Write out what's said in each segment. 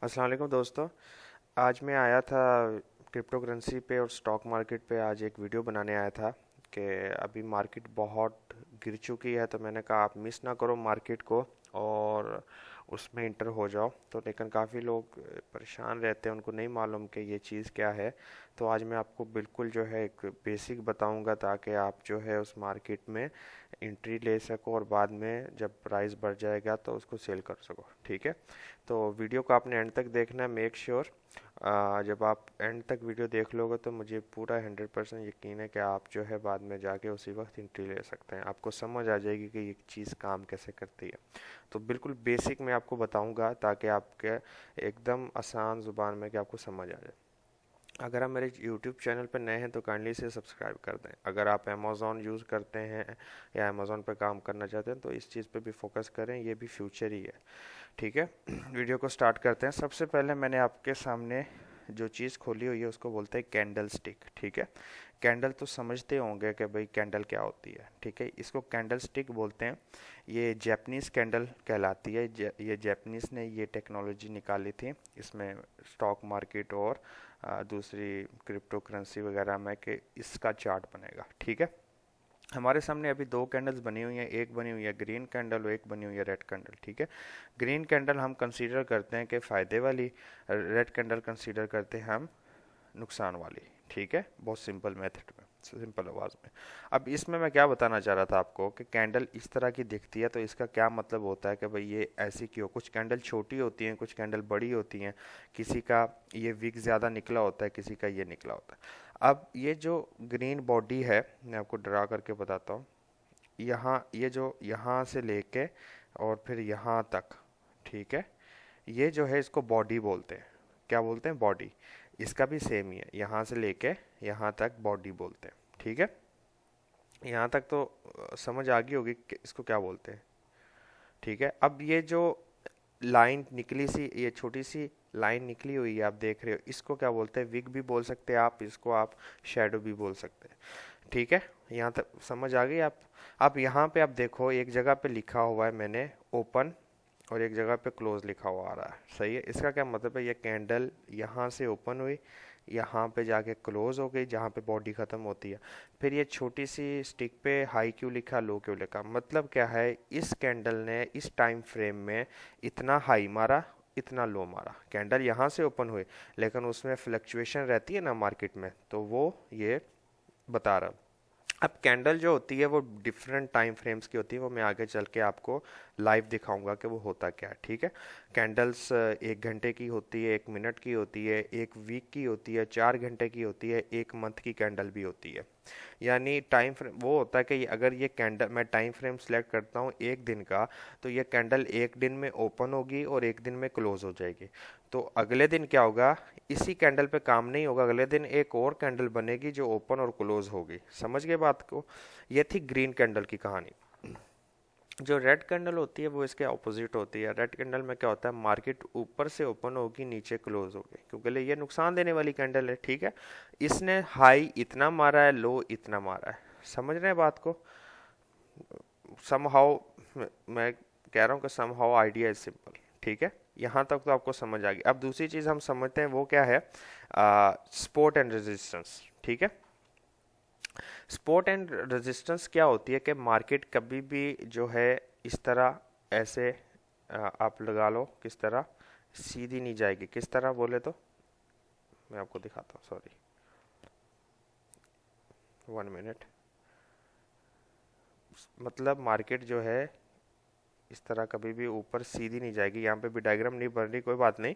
अस्सलाम वालेकुम दोस्तों। आज मैं आया था क्रिप्टो करेंसी पे और स्टॉक मार्केट पे आज एक वीडियो बनाने आया था कि अभी मार्केट बहुत गिर चुकी है, तो मैंने कहा आप मिस ना करो मार्केट को और उसमें इंटर हो जाओ। तो लेकिन काफ़ी लोग परेशान रहते हैं, उनको नहीं मालूम कि ये चीज़ क्या है। तो आज मैं आपको बिल्कुल जो है एक बेसिक बताऊंगा ताकि आप जो है उस मार्केट में एंट्री ले सको और बाद में जब प्राइस बढ़ जाएगा तो उसको सेल कर सको। ठीक है, तो वीडियो को आपने एंड तक देखना है। मेक श्योर जब आप एंड तक वीडियो देख लोगे तो मुझे पूरा 100% यकीन है कि आप जो है बाद में जाके उसी वक्त एंट्री ले सकते हैं। आपको समझ आ जाएगी कि ये चीज़ काम कैसे करती है। तो बिल्कुल बेसिक मैं आपको बताऊंगा ताकि आपके एकदम आसान ज़ुबान में कि आपको समझ आ जाए। अगर आप मेरे यूट्यूब चैनल पर नए हैं तो काइंडली इसे सब्सक्राइब कर दें। अगर आप अमेज़ॉन यूज़ करते हैं या अमेज़ॉन पर काम करना चाहते हैं तो इस चीज़ पे भी फोकस करें, ये भी फ्यूचर ही है। ठीक है, वीडियो को स्टार्ट करते हैं। सबसे पहले मैंने आपके सामने जो चीज़ खोली हुई है उसको बोलते हैं कैंडल स्टिक। ठीक है, कैंडल तो समझते होंगे कि भाई कैंडल क्या होती है। ठीक है, इसको कैंडल स्टिक बोलते हैं। ये जैपनीज़ कैंडल कहलाती है। ये जैपनीज़ ने ये टेक्नोलॉजी निकाली थी। इसमें स्टॉक मार्केट और दूसरी क्रिप्टो करेंसी वगैरह में कि इसका चार्ट बनेगा। ठीक है, हमारे सामने अभी दो कैंडल्स बनी हुई हैं। एक बनी हुई है ग्रीन कैंडल और एक बनी हुई है रेड कैंडल। ठीक है, ग्रीन कैंडल हम कंसीडर करते हैं कि फ़ायदे वाली, रेड कैंडल कंसीडर करते हैं हम नुकसान वाली। ठीक है, बहुत सिंपल मेथड में, सिंपल आवाज़ में। अब इसमें मैं क्या बताना चाह रहा था आपको कि कैंडल इस तरह की दिखती है तो इसका क्या मतलब होता है कि भाई ये ऐसी क्यों। कुछ कैंडल छोटी होती हैं, कुछ कैंडल बड़ी होती हैं। किसी का ये विक ज़्यादा निकला होता है, किसी का ये निकला होता है। अब ये जो ग्रीन बॉडी है, मैं आपको ड्रा करके बताता हूँ। यहाँ ये जो यहाँ से लेके और फिर यहाँ तक, ठीक है, ये जो है इसको बॉडी बोलते हैं। क्या बोलते हैं? बॉडी। इसका भी सेम ही है, यहाँ से लेके यहाँ तक बॉडी बोलते हैं। ठीक है, यहाँ तक तो समझ आ गई होगी कि इसको क्या बोलते हैं। ठीक है, अब ये जो लाइन निकली सी, ये छोटी सी लाइन निकली हुई है आप देख रहे हो, इसको क्या बोलते हैं? विग भी बोल सकते हैं आप इसको, आप शेडो भी बोल सकते हैं। ठीक है, यहाँ तक समझ आ गई आप। अब यहाँ पे आप देखो, एक जगह पे लिखा हुआ है मैंने ओपन और एक जगह पे क्लोज लिखा हुआ आ रहा है। सही है, इसका क्या मतलब है? ये कैंडल यहाँ से ओपन हुई, यहाँ पे जाके क्लोज हो गई जहाँ पे बॉडी ख़त्म होती है। फिर ये छोटी सी स्टिक पे हाई क्यों लिखा, लो क्यों लिखा? मतलब क्या है, इस कैंडल ने इस टाइम फ्रेम में इतना हाई मारा, इतना लो मारा। कैंडल यहाँ से ओपन हुई लेकिन उसमें फ्लक्चुएशन रहती है ना मार्केट में, तो वो ये बता रहा। अब कैंडल जो होती है वो डिफरेंट टाइम फ्रेम्स की होती है, वो मैं आगे चल के आपको लाइव दिखाऊंगा कि वो होता क्या है। ठीक है, कैंडल्स 1 घंटे की होती है, 1 मिनट की होती है, 1 वीक की होती है, 4 घंटे की होती है, 1 मंथ की कैंडल भी होती है। यानी टाइम फ्रेम वो होता है कि अगर ये कैंडल मैं टाइम फ्रेम सेलेक्ट करता हूँ 1 दिन का, तो ये कैंडल 1 दिन में ओपन होगी और 1 दिन में क्लोज हो जाएगी। तो अगले दिन क्या होगा, इसी कैंडल पे काम नहीं होगा, अगले दिन एक और कैंडल बनेगी जो ओपन और क्लोज होगी। समझ गए बात को? ये थी ग्रीन कैंडल की कहानी। जो रेड कैंडल होती है वो इसके ऑपोजिट होती है। रेड कैंडल में क्या होता है, मार्केट ऊपर से ओपन होगी, नीचे क्लोज होगी, क्योंकि ये नुकसान देने वाली कैंडल है। ठीक है, इसने हाई इतना मारा है, लो इतना मारा है। समझ रहे हैं बात को? समहाउ मैं कह रहा हूँ कि समहाउ आइडिया इज सिंपल। ठीक है, यहाँ तक तो आपको समझ आ गई। अब दूसरी चीज़ हम समझते हैं, वो क्या है? Support and resistance. ठीक है, सपोर्ट एंड रेजिस्टेंस क्या होती है कि मार्केट कभी भी जो है इस तरह ऐसे आप लगा लो, किस तरह सीधी नहीं जाएगी। किस तरह बोले तो मैं आपको दिखाता हूँ, सॉरी 1 मिनट। मतलब मार्केट जो है इस तरह कभी भी ऊपर सीधी नहीं जाएगी। यहाँ पे भी डायग्राम नहीं बन रही, कोई बात नहीं,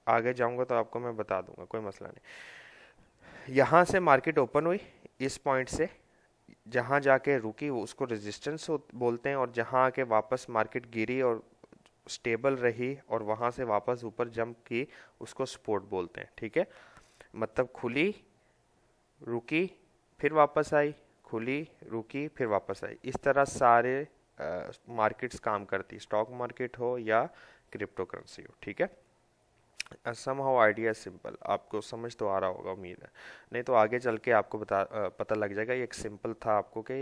आगे जाऊंगा तो आपको मैं बता दूंगा, कोई मसला नहीं। यहाँ से मार्केट ओपन हुई, इस पॉइंट से जहाँ जाके रुकी उसको रेजिस्टेंस बोलते हैं, और जहाँ आके वापस मार्केट गिरी और स्टेबल रही और वहाँ से वापस ऊपर जंप की उसको सपोर्ट बोलते हैं। ठीक है, मतलब खुली, रुकी, फिर वापस आई, खुली, रुकी, फिर वापस आई। इस तरह सारे मार्केट्स काम करती, स्टॉक मार्केट हो या क्रिप्टो करेंसी हो। ठीक है, सम हाउ आइडिया सिंपल, आपको समझ तो आ रहा होगा उम्मीद है। नहीं तो आगे चल के आपको पता लग जाएगा। ये एक सिंपल था आपको कि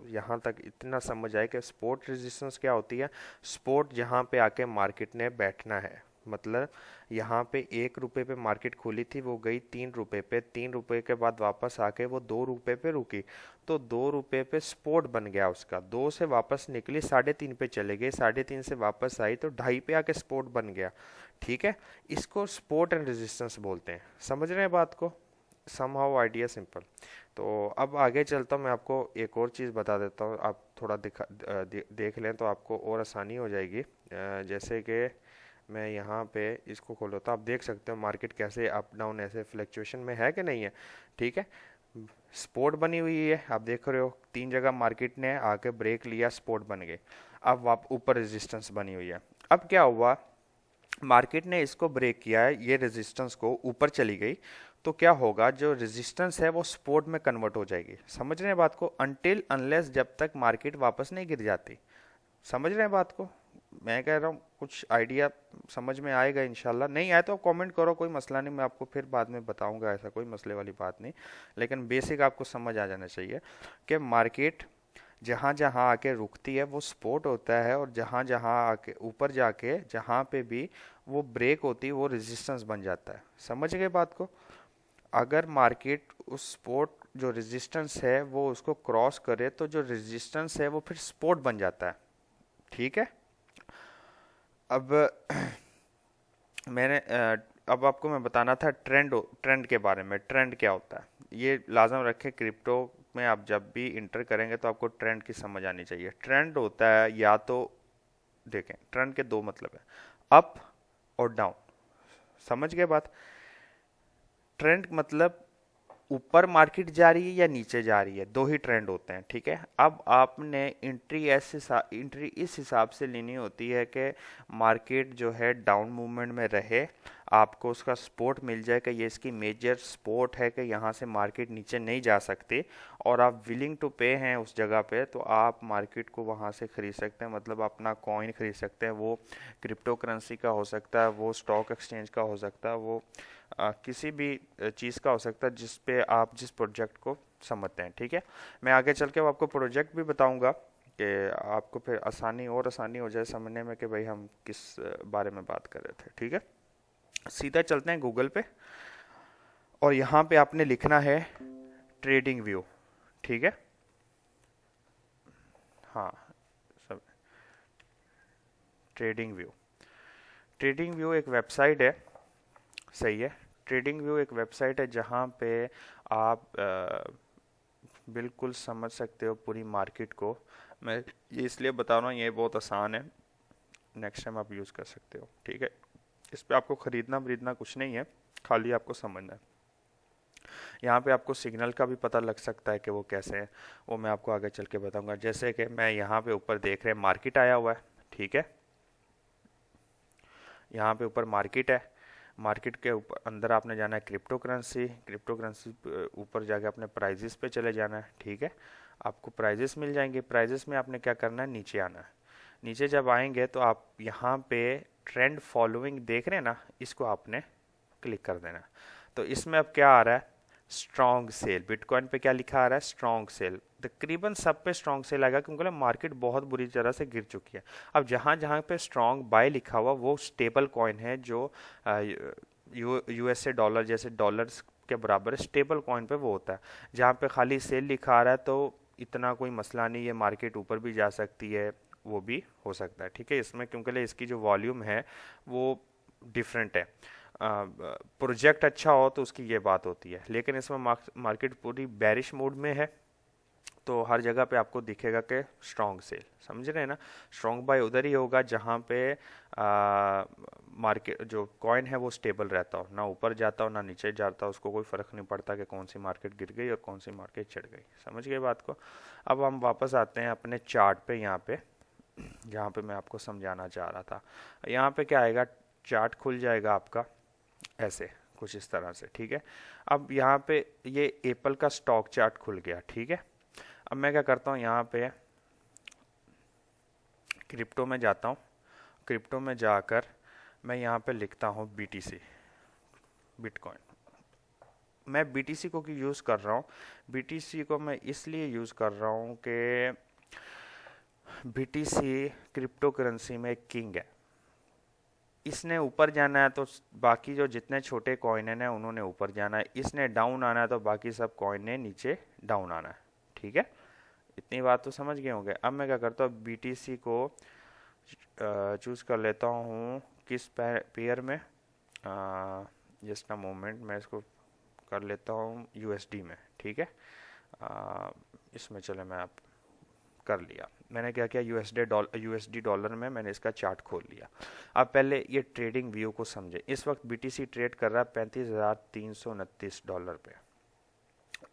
यहाँ तक इतना समझ आए कि सपोर्ट रेजिस्टेंस क्या होती है। सपोर्ट जहाँ पे आके मार्केट ने बैठना है, मतलब यहाँ पे 1 रुपए पे मार्केट खुली थी, वो गई 3 रुपए पे, 3 रुपए के बाद वापस आके वो 2 रुपए पे रुकी, तो 2 रुपए पे स्पोर्ट बन गया उसका। 2 से वापस निकली, 3.5 पे चले गए, 3.5 से वापस आई तो 2.5 पे आके स्पोर्ट बन गया। ठीक है, इसको सपोर्ट एंड रेजिस्टेंस बोलते हैं। समझ रहे हैं बात को? Somehow idea simple. तो अब आगे चलता हूँ, मैं आपको एक और चीज़ बता देता हूँ, आप थोड़ा देख लें तो आपको और आसानी हो जाएगी। जैसे कि मैं यहाँ पे इसको खोलो तो आप देख सकते हो मार्केट कैसे अप डाउन ऐसे फ्लक्चुएशन में है कि नहीं है। ठीक है, स्पोर्ट बनी हुई है, आप देख रहे हो 3 जगह मार्केट ने आके ब्रेक लिया, स्पोर्ट बन गई। अब आप ऊपर रेजिस्टेंस बनी हुई है। अब क्या हुआ, मार्केट ने इसको ब्रेक किया है, ये रेजिस्टेंस को ऊपर चली गई, तो क्या होगा, जो रेजिस्टेंस है वो सपोर्ट में कन्वर्ट हो जाएगी। समझ रहे हैं बात को? अनटिल अनलेस जब तक मार्केट वापस नहीं गिर जाती। समझ रहे हैं बात को? मैं कह रहा हूँ कुछ आइडिया समझ में आएगा इंशाल्लाह। नहीं आए तो आप कमेंट करो, कोई मसला नहीं, मैं आपको फिर बाद में बताऊंगा, ऐसा कोई मसले वाली बात नहीं। लेकिन बेसिक आपको समझ आ जाना चाहिए कि मार्केट जहाँ जहाँ आके रुकती है वो सपोर्ट होता है, और जहाँ जहाँ आके ऊपर जाके जहाँ पे भी वो ब्रेक होती है वो रेजिस्टेंस बन जाता है। समझ गए बात को? अगर मार्केट उस सपोर्ट जो रेजिस्टेंस है वो उसको क्रॉस करे तो जो रेजिस्टेंस है वो फिर सपोर्ट बन जाता है। ठीक है, अब मैंने अब आपको मैं बताना था ट्रेंड के बारे में। ट्रेंड क्या होता है ये लाजम रखें, क्रिप्टो में आप जब भी इंटर करेंगे तो आपको ट्रेंड की समझ आनी चाहिए। ट्रेंड होता है, या तो देखें ट्रेंड के दो मतलब है, अप और डाउन। समझ गए बात? ट्रेंड मतलब ऊपर मार्केट जा रही है या नीचे जा रही है, दो ही ट्रेंड होते हैं। ठीक है, अब आपने एंट्री इस हिसाब से लेनी होती है कि मार्केट जो है डाउन मूवमेंट में रहे, आपको उसका सपोर्ट मिल जाए कि ये इसकी मेजर सपोर्ट है कि यहाँ से मार्केट नीचे नहीं जा सकती, और आप विलिंग टू पे हैं उस जगह पे, तो आप मार्केट को वहाँ से ख़रीद सकते हैं। मतलब अपना कॉइन ख़रीद सकते हैं, वो क्रिप्टो करेंसी का हो सकता है, वो स्टॉक एक्सचेंज का हो सकता है, वो किसी भी चीज़ का हो सकता है जिस पे आप जिस प्रोजेक्ट को समझते हैं। ठीक है, मैं आगे चल के आपको प्रोजेक्ट भी बताऊंगा कि आपको फिर आसानी हो जाए समझने में कि भाई हम किस बारे में बात कर रहे थे। ठीक है, सीधा चलते हैं गूगल पे, और यहाँ पे आपने लिखना है ट्रेडिंग व्यू। ठीक है, हाँ, सब ट्रेडिंग व्यू एक वेबसाइट है। सही है, ट्रेडिंग व्यू एक वेबसाइट है जहाँ पे आप बिल्कुल समझ सकते हो पूरी मार्केट को। मैं ये इसलिए बता रहा हूँ, ये बहुत आसान है, नेक्स्ट टाइम आप यूज़ कर सकते हो। ठीक है, इस पे आपको ख़रीदना कुछ नहीं है, खाली आपको समझना है। यहाँ पे आपको सिग्नल का भी पता लग सकता है कि वो कैसे है, वो मैं आपको आगे चल के बताऊँगा। जैसे कि मैं यहाँ पे ऊपर देख रहे हैं मार्केट आया हुआ है। ठीक है, यहाँ पे ऊपर मार्केट है, मार्केट के ऊपर अंदर आपने जाना है क्रिप्टो करेंसी ऊपर जाके अपने प्राइजेस पे चले जाना है। ठीक है, आपको प्राइजेस मिल जाएंगे, प्राइजेस में आपने क्या करना है, नीचे आना है। नीचे जब आएंगे तो आप यहाँ पे ट्रेंड फॉलोइंग देख रहे हैं ना, इसको आपने क्लिक कर देना। तो इसमें अब क्या आ रहा है, स्ट्रॉन्ग सेल। बिटकॉइन पे क्या लिखा आ रहा है, स्ट्रॉन्ग सेल। तकरीबन सब पे स्ट्रॉन्ग सेल आएगा क्योंकि मार्केट बहुत बुरी तरह से गिर चुकी है। अब जहाँ जहाँ पे स्ट्रॉन्ग बाय लिखा हुआ वो स्टेबल कॉइन है, जो यूएसए डॉलर जैसे डॉलर्स के बराबर स्टेबल कॉइन पे वो होता है। जहाँ पे खाली सेल लिखा आ रहा है तो इतना कोई मसला नहीं है, मार्केट ऊपर भी जा सकती है, वो भी हो सकता है। ठीक है, इसमें क्योंकि इसकी जो वॉल्यूम है वो डिफरेंट है। प्रोजेक्ट अच्छा हो तो उसकी ये बात होती है, लेकिन इसमें मार्केट पूरी बैरिश मोड में है, तो हर जगह पे आपको दिखेगा कि स्ट्रॉन्ग सेल। समझ रहे हैं ना? स्ट्रॉन्ग बाय उधर ही होगा जहाँ पे मार्केट जो कॉइन है वो स्टेबल रहता हो, ना ऊपर जाता हो ना नीचे जाता हो, उसको कोई फ़र्क नहीं पड़ता कि कौन सी मार्केट गिर गई और कौन सी मार्केट चढ़ गई। समझ गए बात को? अब हम वापस आते हैं अपने चार्ट पे, यहाँ पे जहाँ पे मैं आपको समझाना चाह रहा था। यहाँ पे क्या आएगा, चार्ट खुल जाएगा आपका ऐसे कुछ इस तरह से। ठीक है, अब यहाँ पे ये एप्पल का स्टॉक चार्ट खुल गया। ठीक है, अब मैं क्या करता हूँ, यहाँ पे क्रिप्टो में जाता हूँ, क्रिप्टो में जाकर मैं यहाँ पे लिखता हूँ BTC, बिटकॉइन। मैं BTC को क्यों यूज़ कर रहा हूँ, BTC को मैं इसलिए यूज़ कर रहा हूँ कि BTC क्रिप्टो करेंसी में किंग है। इसने ऊपर जाना है तो बाकी जो जितने छोटे कॉइन हैं उन्होंने ऊपर जाना है, इसने डाउन आना है तो बाकी सब कॉइन ने नीचे डाउन आना है। ठीक है, इतनी बात तो समझ गए होंगे। अब मैं क्या करता हूँ, बीटीसी को चूज कर लेता हूँ किस पेयर में, जस्ट अ मोमेंट, मैं इसको कर लेता हूँ यूएसडी में। ठीक है, इसमें चले मैं आप कर लिया। मैंने क्या किया, यूएसडी डॉलर में मैंने इसका चार्ट खोल लिया। अब पहले ये ट्रेडिंग व्यू को समझे। इस वक्त बीटीसी ट्रेड कर रहा है $35,329 पे।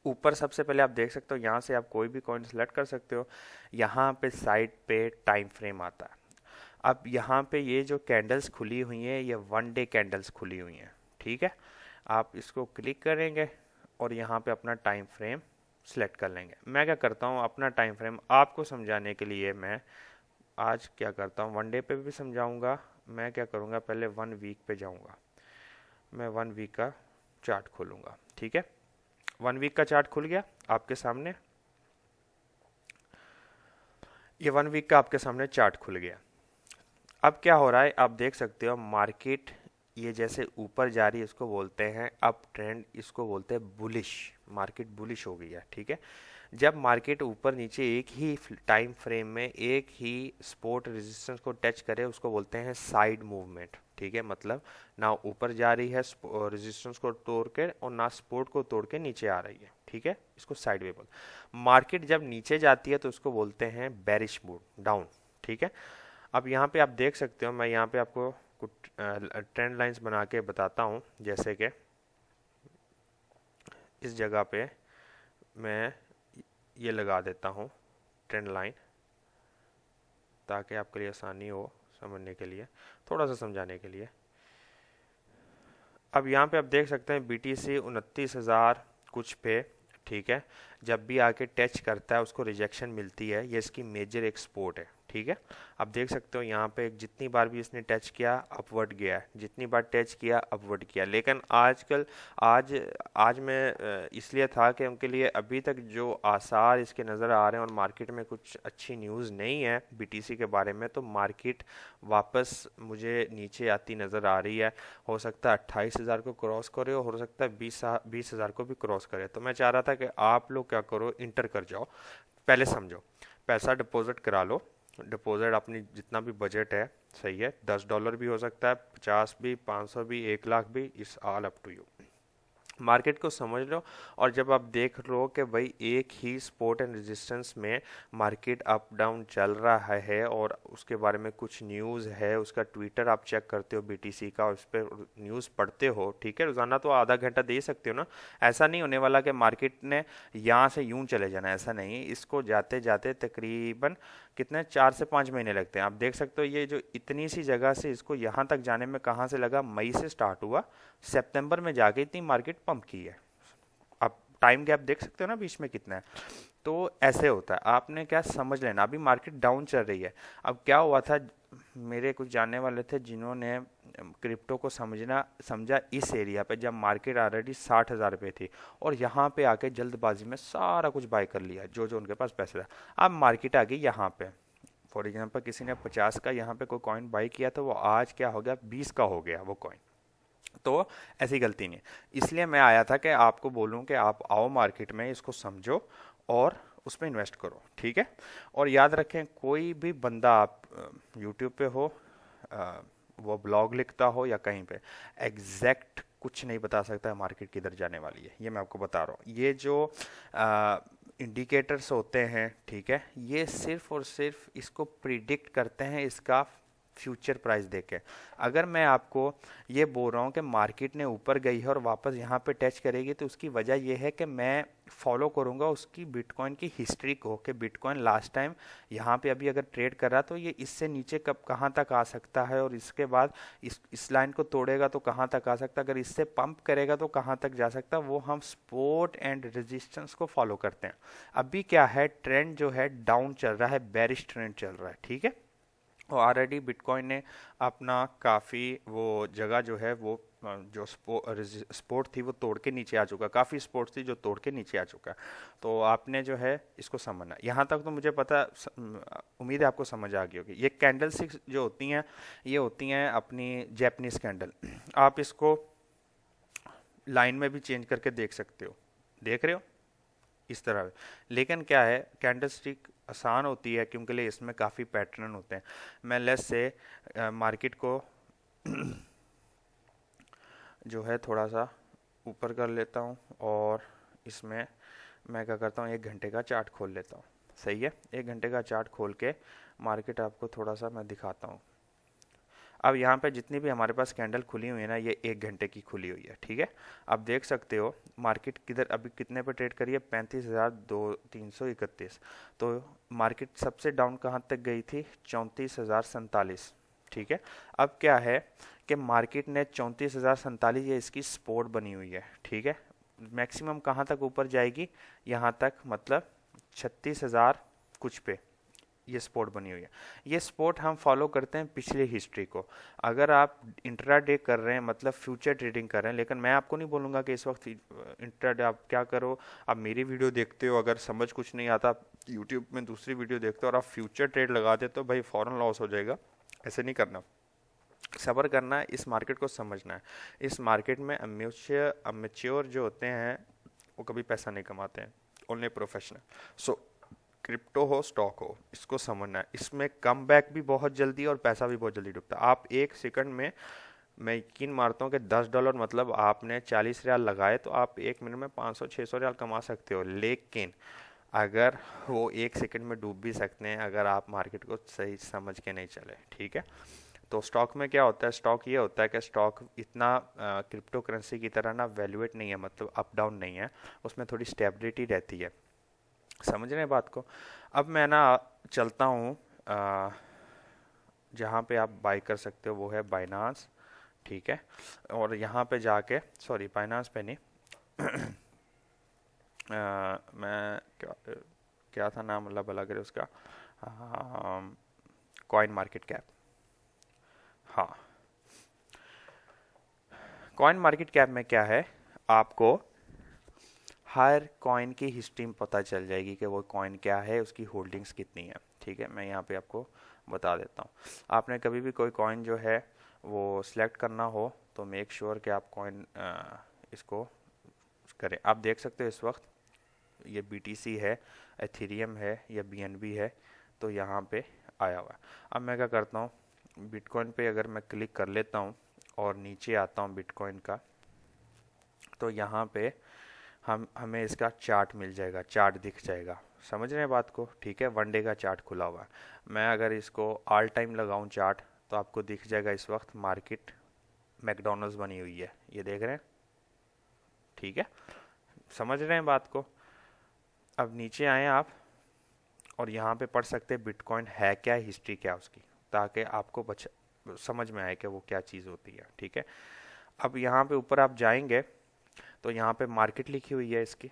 ऊपर सबसे पहले आप देख सकते हो, यहाँ से आप कोई भी कॉइन सेलेक्ट कर सकते हो। यहाँ पे साइड पे टाइम फ्रेम आता है। अब यहाँ पे ये जो कैंडल्स खुली हुई हैं ये 1 डे कैंडल्स खुली हुई हैं। ठीक है, आप इसको क्लिक करेंगे और यहाँ पे अपना टाइम फ्रेम सेलेक्ट कर लेंगे। मैं क्या करता हूँ, अपना टाइम फ्रेम आपको समझाने के लिए मैं आज क्या करता हूँ, 1 डे पे भी समझाऊंगा। मैं क्या करूँगा, पहले 1 वीक पे जाऊँगा, मैं 1 वीक का चार्ट खोलूँगा। ठीक है, 1 वीक का चार्ट खुल गया आपके सामने, ये 1 वीक का आपके सामने चार्ट खुल गया। अब क्या हो रहा है आप देख सकते हो, मार्केट ये जैसे ऊपर जा रही है इसको बोलते हैं अप ट्रेंड, इसको बोलते हैं बुलिश। मार्केट बुलिश हो गई है। ठीक है, जब मार्केट ऊपर नीचे एक ही टाइम फ्रेम में एक ही सपोर्ट रेजिस्टेंस को टच करे उसको बोलते हैं साइड मूवमेंट। ठीक है, मतलब ना ऊपर जा रही है रेजिस्टेंस को तोड़ के और ना सपोर्ट को तोड़ के नीचे आ रही है। ठीक है, इसको साइड वे बोल। मार्केट जब नीचे जाती है तो उसको बोलते हैं बेरिश मूव, डाउन। ठीक है, अब यहाँ पे आप देख सकते हो, मैं यहाँ पे आपको कुछ ट्रेंड लाइंस बना के बताता हूँ। जैसे कि इस जगह पे मैं ये लगा देता हूँ ट्रेंड लाइन, ताकि आपके लिए आसानी हो समझने के लिए, थोड़ा सा समझाने के लिए। अब यहाँ पे आप देख सकते हैं बीटीसी 29,000 कुछ पे। ठीक है, जब भी आके टच करता है उसको रिजेक्शन मिलती है, ये इसकी मेजर एक्सपोर्ट है। ठीक है, आप देख सकते हो यहाँ पे जितनी बार भी इसने टच किया अपवर्ड गया है, जितनी बार टच किया अपवर्ड किया। लेकिन आजकल आज आज मैं इसलिए था कि उनके लिए अभी तक जो आसार इसके नज़र आ रहे हैं और मार्केट में कुछ अच्छी न्यूज़ नहीं है बीटीसी के बारे में, तो मार्केट वापस मुझे नीचे आती नज़र आ रही है। हो सकता है 28,000 को क्रॉस करे, हो सकता है 20,000 को भी क्रॉस करे। तो मैं चाह रहा था कि आप लोग क्या करो, इंटर कर जाओ, पहले समझो, पैसा डिपॉजिट करा लो। डिपॉजिट अपनी जितना भी बजट है सही है, $10 भी हो सकता है, 50 भी, 500 भी, 1 लाख भी, is all up to you. Market को समझ लो, और जब आप देख लो कि भाई एक ही सपोर्ट एंड रेजिस्टेंस में मार्केट अप डाउन चल रहा है और उसके बारे में कुछ न्यूज़ है, उसका ट्विटर आप चेक करते हो बीटीसी का, उस पर न्यूज़ पढ़ते हो। ठीक है, रोज़ाना तो आधा घंटा दे सकते हो ना। ऐसा नहीं होने वाला कि मार्केट ने यहाँ से यूं चले जाना, ऐसा नहीं। इसको जाते जाते तकरीबन कितने 4 से 5 महीने लगते हैं। आप देख सकते हो ये जो इतनी सी जगह से इसको यहाँ तक जाने में कहाँ से लगा, मई से स्टार्ट हुआ, सितंबर में जाके इतनी मार्केट पंप की है। आप टाइम गैप देख सकते हो ना बीच में कितना है। तो ऐसे होता है, आपने क्या समझ लेना, अभी मार्केट डाउन चल रही है। अब क्या हुआ था, मेरे कुछ जानने वाले थे जिन्होंने क्रिप्टो को समझा इस एरिया पे, जब मार्केट ऑलरेडी 60,000 रुपये थी और यहाँ पे आके जल्दबाजी में सारा कुछ बाय कर लिया जो जो उनके पास पैसे था। अब मार्केट आ गई यहाँ पे, फॉर एग्जांपल किसी ने 50 का यहाँ पे कोई कॉइन बाय किया तो वो आज क्या हो गया, 20 का हो गया वो कॉइन। तो ऐसी गलती नहीं, इसलिए मैं आया था कि आपको बोलूं कि आप आओ मार्केट में, इसको समझो और उसमें इन्वेस्ट करो। ठीक है, और याद रखें कोई भी बंदा, आप यूट्यूब पे हो, वो ब्लॉग लिखता हो या कहीं पे, एग्जैक्ट कुछ नहीं बता सकता मार्केट किधर जाने वाली है। ये मैं आपको बता रहा हूँ। ये जो इंडिकेटर्स होते हैं, ठीक है, ये सिर्फ और सिर्फ इसको प्रिडिक्ट करते हैं इसका फ्यूचर प्राइस देके। अगर मैं आपको ये बोल रहा हूँ कि मार्केट ने ऊपर गई है और वापस यहाँ पे टच करेगी, तो उसकी वजह ये है कि मैं फॉलो करूँगा उसकी बिटकॉइन की हिस्ट्री को, कि बिटकॉइन लास्ट टाइम यहाँ पे अभी अगर ट्रेड कर रहा तो ये इससे नीचे कब कहाँ तक आ सकता है, और इसके बाद इस लाइन को तोड़ेगा तो कहाँ तक आ सकता है, अगर इससे पंप करेगा तो कहाँ तक जा सकता है। वो हम सपोर्ट एंड रेजिस्टेंस को फॉलो करते हैं। अभी क्या है, ट्रेंड जो है डाउन चल रहा है, बेरिश ट्रेंड चल रहा है। ठीक है, और ऑलरेडी बिटकॉइन ने अपना काफ़ी वो जगह जो है वो जो सपोर्ट थी वो तोड़ के नीचे आ चुका, काफ़ी सपोर्ट थी जो तोड़ के नीचे आ चुका। तो आपने जो है इसको समझना, यहाँ तक तो मुझे पता, उम्मीद है आपको समझ आ गई होगी। ये कैंडल स्टिक्स जो होती हैं ये होती हैं अपनी जैपनीज कैंडल। आप इसको लाइन में भी चेंज करके देख सकते हो, देख रहे हो इस तरह। लेकिन क्या है, कैंडल स्टिक आसान होती है क्योंकि लिए इसमें काफ़ी पैटर्न होते हैं। मैं लेस से मार्केट को जो है थोड़ा सा ऊपर कर लेता हूँ और इसमें मैं क्या करता हूँ, 1 घंटे का चार्ट खोल लेता हूँ। सही है, 1 घंटे का चार्ट खोल के मार्केट आपको थोड़ा सा मैं दिखाता हूँ। अब यहाँ पे जितनी भी हमारे पास कैंडल खुली हुई है ना, ये 1 घंटे की खुली हुई है, ठीक है। अब देख सकते हो मार्केट किधर अभी कितने पे ट्रेड करी है, 35,331। तो मार्केट सबसे डाउन कहाँ तक गई थी, 34,047, ठीक है। अब क्या है कि मार्केट ने 34,047, ये इसकी सपोर्ट बनी हुई है, ठीक है। मैक्सिमम कहाँ तक ऊपर जाएगी, यहाँ तक, मतलब 36,000 कुछ पे ये स्पोर्ट बनी हुई है। ये स्पोर्ट हम फॉलो करते हैं पिछली हिस्ट्री को। अगर आप इंट्राडे कर रहे हैं, मतलब फ्यूचर ट्रेडिंग कर रहे हैं, लेकिन मैं आपको नहीं बोलूँगा कि इस वक्त इंट्राडे आप क्या करो। आप मेरी वीडियो देखते हो, अगर समझ कुछ नहीं आता, यूट्यूब में दूसरी वीडियो देखते हो और आप फ्यूचर ट्रेड लगाते तो भाई फ़ौरन लॉस हो जाएगा। ऐसे नहीं करना, सब्र करना है, इस मार्केट को समझना है। इस मार्केट में अमेच्योर जो होते हैं वो कभी पैसा नहीं कमाते हैं, ओनली प्रोफेशनल। सो क्रिप्टो हो स्टॉक हो, इसको समझना है। इसमें कम बैक भी बहुत जल्दी और पैसा भी बहुत जल्दी डूबता है। आप 1 सेकंड में, मैं यकीन मारता हूँ कि $10 मतलब आपने 40 रियाल लगाए तो आप 1 मिनट में 500-600 रियाल कमा सकते हो। लेकिन अगर वो 1 सेकंड में डूब भी सकते हैं अगर आप मार्केट को सही समझ के नहीं चले, ठीक है। तो स्टॉक में क्या होता है, स्टॉक ये होता है कि स्टॉक इतना क्रिप्टो करेंसी की तरह ना वैल्यूएट नहीं है, मतलब अप डाउन नहीं है, उसमें थोड़ी स्टेबिलिटी रहती है। समझ रहे हैं बात को। अब मैं ना चलता हूँ जहाँ पे आप बाई कर सकते हो, वो है बाइनांस, ठीक है। और यहाँ पे जाके, सॉरी बाइनांस पे नहीं, मैं क्या था नाम, अल्लाह भला करे उसका, कॉइन मार्केट कैप। हाँ, कॉइन मार्केट कैप में क्या है, आपको हर कॉइन की हिस्ट्री में पता चल जाएगी कि वो कॉइन क्या है, उसकी होल्डिंग्स कितनी है, ठीक है। मैं यहाँ पे आपको बता देता हूँ। आपने कभी भी कोई कॉइन जो है वो सिलेक्ट करना हो तो मेक श्योर कि आप कॉइन इसको करें। आप देख सकते हो इस वक्त ये BTC है, एथेरियम है या BNB है, तो यहाँ पे आया हुआ है। अब मैं क्या करता हूँ, बिटकॉइन पे अगर मैं क्लिक कर लेता हूँ और नीचे आता हूँ बिटकॉइन का, तो यहाँ पे हमें इसका चार्ट मिल जाएगा, चार्ट दिख जाएगा। समझ रहे हैं बात को, ठीक है। 1 डे का चार्ट खुला हुआ है। मैं अगर इसको ऑल टाइम लगाऊं चार्ट तो आपको दिख जाएगा इस वक्त मार्केट मैकडॉनल्ड्स बनी हुई है, ये देख रहे हैं, ठीक है। समझ रहे हैं बात को। अब नीचे आए आप और यहाँ पे पढ़ सकते हैं बिटकॉइन है क्या, हिस्ट्री क्या उसकी, ताकि आपको समझ में आए कि वो क्या चीज़ होती है, ठीक है। अब यहाँ पे ऊपर आप जाएंगे तो यहाँ पे मार्केट लिखी हुई है इसकी,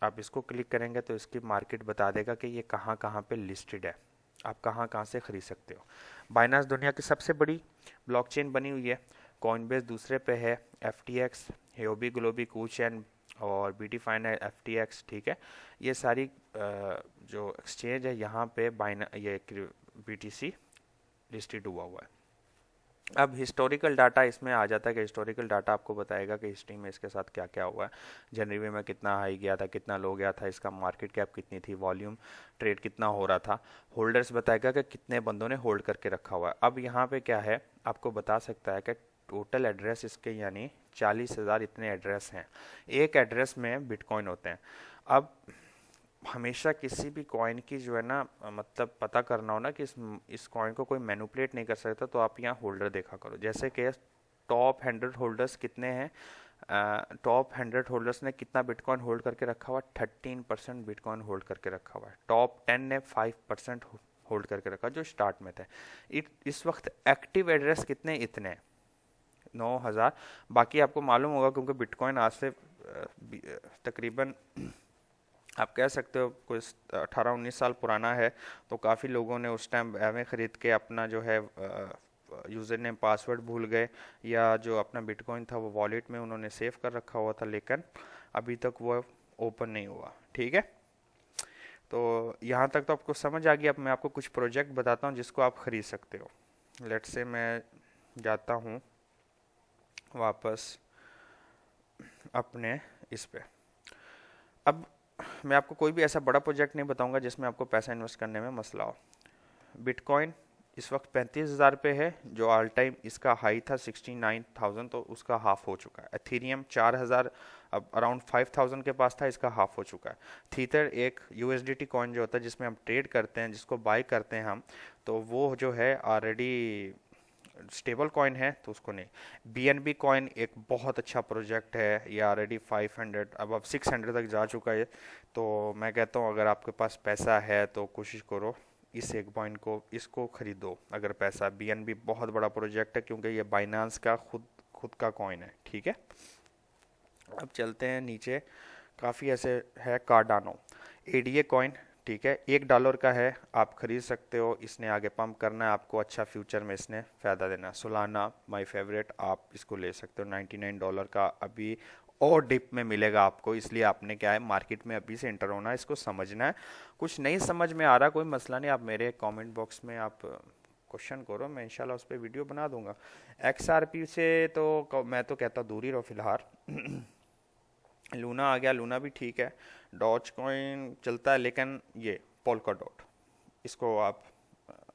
आप इसको क्लिक करेंगे तो इसकी मार्केट बता देगा कि ये कहाँ कहाँ पे लिस्टेड है, आप कहाँ कहाँ से खरीद सकते हो। बाइनांस दुनिया की सबसे बड़ी ब्लॉकचेन बनी हुई है, कॉइनबेस दूसरे पे है, FTX, ह्योबी ग्लोबी कूचेन और बीटीफाइन है FTX, ठीक है। ये सारी जो एक्सचेंज है यहाँ पे ये BTC लिस्टेड हुआ है। अब हिस्टोरिकल डाटा इसमें आ जाता है कि हिस्टोरिकल डाटा आपको बताएगा कि हिस्ट्री में इसके साथ क्या क्या हुआ है। जनवरी में कितना हाई गया था, कितना लो गया था, इसका मार्केट कैप कितनी थी, वॉल्यूम ट्रेड कितना हो रहा था, होल्डर्स बताएगा कि कितने बंदों ने होल्ड करके रखा हुआ है। अब यहाँ पे क्या है, आपको बता सकता है कि टोटल एड्रेस इसके यानी 40,000 इतने एड्रेस हैं। एक एड्रेस में बिटकॉइन होते हैं। अब हमेशा किसी भी कॉइन की जो है ना, मतलब पता करना हो ना कि इस कॉइन को कोई मैनिपुलेट नहीं कर सकता, तो आप यहाँ होल्डर देखा करो। जैसे कि टॉप 100 होल्डर्स कितने हैं, टॉप 100 होल्डर्स ने कितना बिटकॉइन होल्ड करके रखा हुआ, 13% बिटकॉइन होल्ड करके रखा हुआ है। टॉप 10 ने 5% होल्ड करके रखा जो स्टार्ट में थे। इस वक्त एक्टिव एड्रेस कितने, इतने 9,000। बाकी आपको मालूम होगा क्योंकि बिटकॉइन आज से तकरीबन आप कह सकते हो कोई 18-19 साल पुराना है, तो काफ़ी लोगों ने उस टाइम एवे ख़रीद के अपना जो है यूज़र नेम पासवर्ड भूल गए, या जो अपना बिटकॉइन था वो वॉलेट में उन्होंने सेव कर रखा हुआ था, लेकिन अभी तक वो ओपन नहीं हुआ। ठीक है, तो यहाँ तक तो आपको समझ आ गया। अब मैं आपको कुछ प्रोजेक्ट बताता हूँ जिसको आप ख़रीद सकते हो। लेट से मैं जाता हूँ वापस अपने इस पे। अब मैं आपको कोई भी ऐसा बड़ा प्रोजेक्ट नहीं बताऊंगा जिसमें आपको पैसा इन्वेस्ट करने में मसला हो। बिटकॉइन इस वक्त 35,000 पे है, जो ऑल टाइम इसका हाई था 69,000, तो उसका हाफ हो चुका है। एथीरियम 4,000, अब अराउंड 5,000 के पास था, इसका हाफ हो चुका है। थीटर एक यूएसडीटी कॉइन जो होता है जिसमें हम ट्रेड करते हैं, जिसको बाय करते हैं हम, तो वो जो है ऑलरेडी स्टेबल कॉइन है, तो उसको नहीं। बीएनबी कॉइन एक बहुत अच्छा प्रोजेक्ट है, ये ऑलरेडी 500 अब 600 तक जा चुका है। तो मैं कहता हूँ अगर आपके पास पैसा है तो कोशिश करो इस एक कॉइन को, इसको खरीदो अगर पैसा। बीएनबी बहुत बड़ा प्रोजेक्ट है क्योंकि ये बाइनांस का खुद खुद का कॉइन है। ठीक है, अब चलते हैं नीचे। काफ़ी ऐसे है। कार्डानो एडीए कॉइन, ठीक है, $1 का है, आप खरीद सकते हो। इसने आगे पंप करना है आपको, अच्छा फ्यूचर में इसने फ़ायदा देना है। सोलाना माय फेवरेट, आप इसको ले सकते हो। $99 का अभी और डिप में मिलेगा आपको, इसलिए आपने क्या है मार्केट में अभी से इंटर होना है, इसको समझना है। कुछ नहीं समझ में आ रहा, कोई मसला नहीं, आप मेरे कमेंट बॉक्स में आप क्वेश्चन करो, मैं इंशाल्लाह उस पर वीडियो बना दूंगा। XRP से तो मैं तो कहता दूर ही रहो फिलहाल। लूना आ गया, लूना भी ठीक है। डॉज कॉइन चलता है, लेकिन ये पोल्का डॉट, इसको आप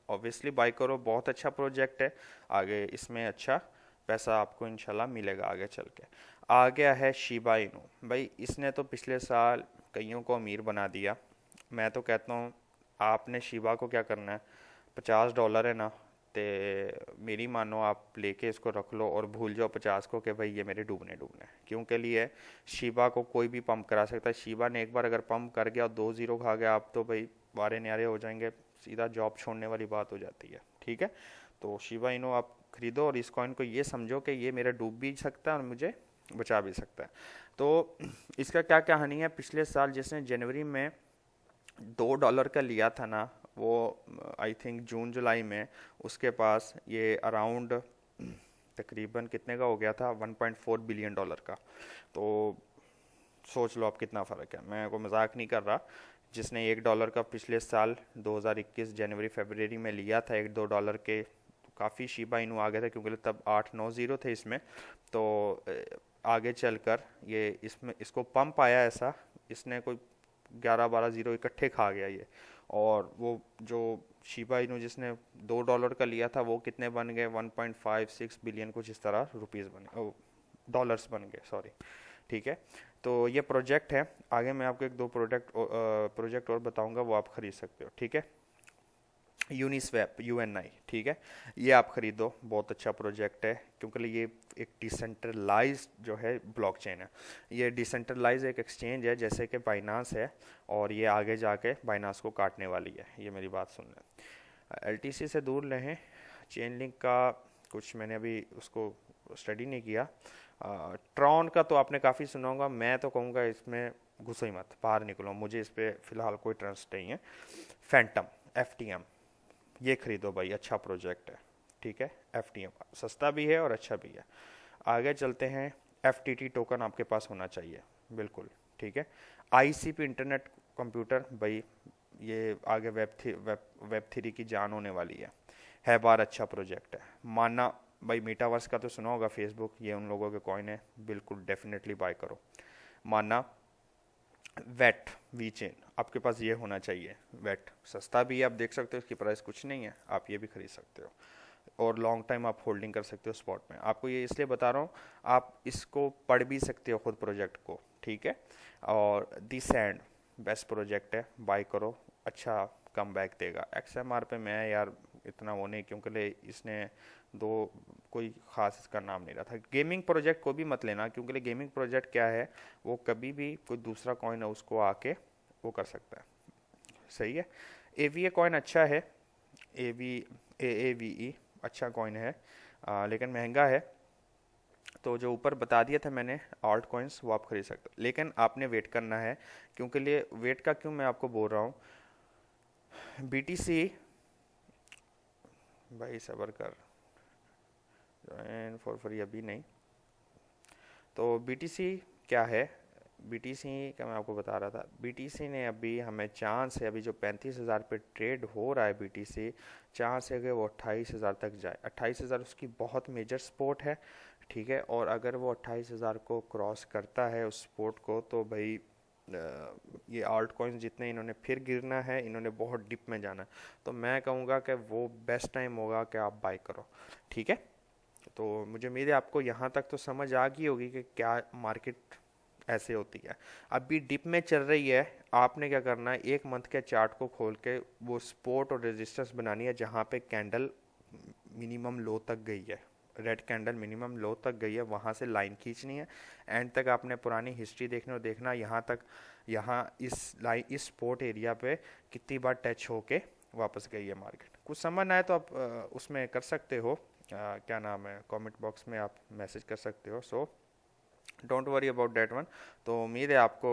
ऑब्वियसली बाय करो, बहुत अच्छा प्रोजेक्ट है। आगे इसमें अच्छा पैसा आपको इंशाल्लाह मिलेगा आगे चल के। आ गया है शिबा इनू, भाई इसने तो पिछले साल कईयों को अमीर बना दिया। मैं तो कहता हूँ आपने शिबा को क्या करना है, $50 है ना, ते मेरी मानो आप लेके इसको रख लो और भूल जाओ 50 को कि भाई ये मेरे डूबने डूबने हैं। क्यों के लिए? शिबा को कोई भी पंप करा सकता है। शिबा ने एक बार अगर पंप कर गया, 2 0 खा गया, आप तो भाई वारे न्यारे हो जाएंगे, सीधा जॉब छोड़ने वाली बात हो जाती है। ठीक है, तो शिबा इनो आप खरीदो और इस कॉइन को ये समझो कि ये मेरा डूब भी सकता है और मुझे बचा भी सकता है। तो इसका क्या कहानी है, पिछले साल जिसने जनवरी में $2 का लिया था ना, वो आई थिंक जून जुलाई में उसके पास ये अराउंड तकरीबन कितने का हो गया था, $1.4 बिलियन का। तो सोच लो आप कितना फ़र्क है, मैं को मजाक नहीं कर रहा। जिसने $1 का पिछले साल 2021 जनवरी फरवरी में लिया था, $1-2 के, तो काफ़ी शिबा इनू आ गया था क्योंकि तब 8-9 0 थे इसमें। तो आगे चलकर ये इसमें इसको पंप आया ऐसा, इसने कोई 11-12 0 इकट्ठे खा गया ये। और वो जो शिबा इनू जिसने $2 का लिया था, वो कितने बन गए, 1.56 बिलियन कुछ इस तरह रुपीज़ बने, डॉलर्स बन गए, सॉरी। ठीक है, तो ये प्रोजेक्ट है। आगे मैं आपको 1-2 प्रोजेक्ट और बताऊंगा, वो आप खरीद सकते हो। ठीक है, यूनिस्वैप UNI, ठीक है, ये आप खरीदो, बहुत अच्छा प्रोजेक्ट है क्योंकि ये एक डिसेंट्रलाइज जो है ब्लॉकचेन है। ये डिसेंट्रलाइज एक एक्सचेंज है जैसे कि बाइनांस है, और ये आगे जाके बाइनांस को काटने वाली है, ये मेरी बात सुन लें। LTC से दूर रहें। चेन लिंक का कुछ मैंने अभी उसको स्टडी नहीं किया। ट्रॉन का तो आपने काफ़ी सुना होगा, मैं तो कहूँगा इसमें घुसो ही मत, बाहर निकलो, मुझे इस पर फ़िलहाल कोई ट्रस्ट नहीं है। फैंटम FTM, ये खरीदो भाई, अच्छा प्रोजेक्ट है। ठीक है, FTM सस्ता भी है और अच्छा भी है। आगे चलते हैं। FTT टोकन आपके पास होना चाहिए, बिल्कुल। ठीक है, ICP इंटरनेट कंप्यूटर, भाई ये आगे वेब 3 की जान होने वाली है बार, अच्छा प्रोजेक्ट है। माना भाई मीटावर्स का तो सुना होगा, फेसबुक, ये उन लोगों के कॉइन है, बिल्कुल डेफिनेटली बाय करो। माना वेट वी चेन, आपके पास ये होना चाहिए। वेट सस्ता भी है, आप देख सकते हो इसकी प्राइस कुछ नहीं है, आप ये भी खरीद सकते हो और लॉन्ग टाइम आप होल्डिंग कर सकते हो स्पॉट में। आपको ये इसलिए बता रहा हूँ, आप इसको पढ़ भी सकते हो खुद प्रोजेक्ट को। ठीक है, और दी सैंड बेस्ट प्रोजेक्ट है, बाय करो, अच्छा कम बैक देगा। XMR पे मैं यार इतना वो नहीं, क्योंकि इसने दो कोई ख़ास इसका नाम नहीं रहा था। गेमिंग प्रोजेक्ट को भी मत लेना, क्योंकि गेमिंग प्रोजेक्ट क्या है, वो कभी भी कोई दूसरा कॉइन है उसको आके वो कर सकता है। सही है। AVA कॉइन अच्छा है, AVE अच्छा कॉइन है, लेकिन महंगा है। तो जो ऊपर बता दिया था मैंने ऑल्ट कॉइन्स वो आप खरीद सकते हो, लेकिन आपने वेट करना है। क्योंकि लिए वेट का क्यों मैं आपको बोल रहा हूँ, बीटीसी, भाई सबर कर, ज्वाइन फॉर फ्री अभी नहीं। तो बीटीसी क्या है, बीटीसी का मैं आपको बता रहा था, बीटीसी ने अभी हमें चांस है, अभी जो 35,000 पे ट्रेड हो रहा है बीटीसी, चांस है कि वो 28,000 तक जाए। 28,000 उसकी बहुत मेजर सपोर्ट है, ठीक है। और अगर वो 28,000 को क्रॉस करता है उस सपोर्ट को, तो भाई ये आल्ट कॉइन्स जितने इन्होंने फिर गिरना है, इन्होंने बहुत डिप में जाना है, तो मैं कहूँगा कि वो बेस्ट टाइम होगा कि आप बाई करो, ठीक है। तो मुझे उम्मीद है आपको यहाँ तक तो समझ आ गई होगी कि क्या मार्केट ऐसे होती है। अभी डिप में चल रही है, आपने क्या करना है, एक मंथ के चार्ट को खोल के वो सपोर्ट और रेजिस्टेंस बनानी है जहाँ पे कैंडल मिनिमम लो तक गई है, रेड कैंडल मिनिमम लो तक गई है, वहाँ से लाइन खींचनी है। एंड तक आपने पुरानी हिस्ट्री देखनी और देखना यहाँ तक, यहाँ इस लाइन इस सपोर्ट एरिया पे कितनी बार टच होके वापस गई है मार्केट। कुछ समझ ना आए तो आप उसमें कर सकते हो, क्या नाम है, कमेंट बॉक्स में आप मैसेज कर सकते हो। So don't worry about that one. तो उम्मीद है आपको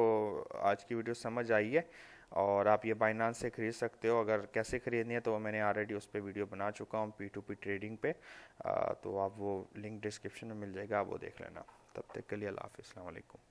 आज की वीडियो समझ आई है, और आप ये बाइनांस से ख़रीद सकते हो। अगर कैसे ख़रीदनी है तो मैंने ऑलरेडी उस पर वीडियो बना चुका हूँ P2P ट्रेडिंग पे, तो आप वो लिंक डिस्क्रिप्शन में मिल जाएगा, आप वो देख लेना। तब तक के लिए अल्लाह हाफ़िज़, अस्सलाम वालेकुम।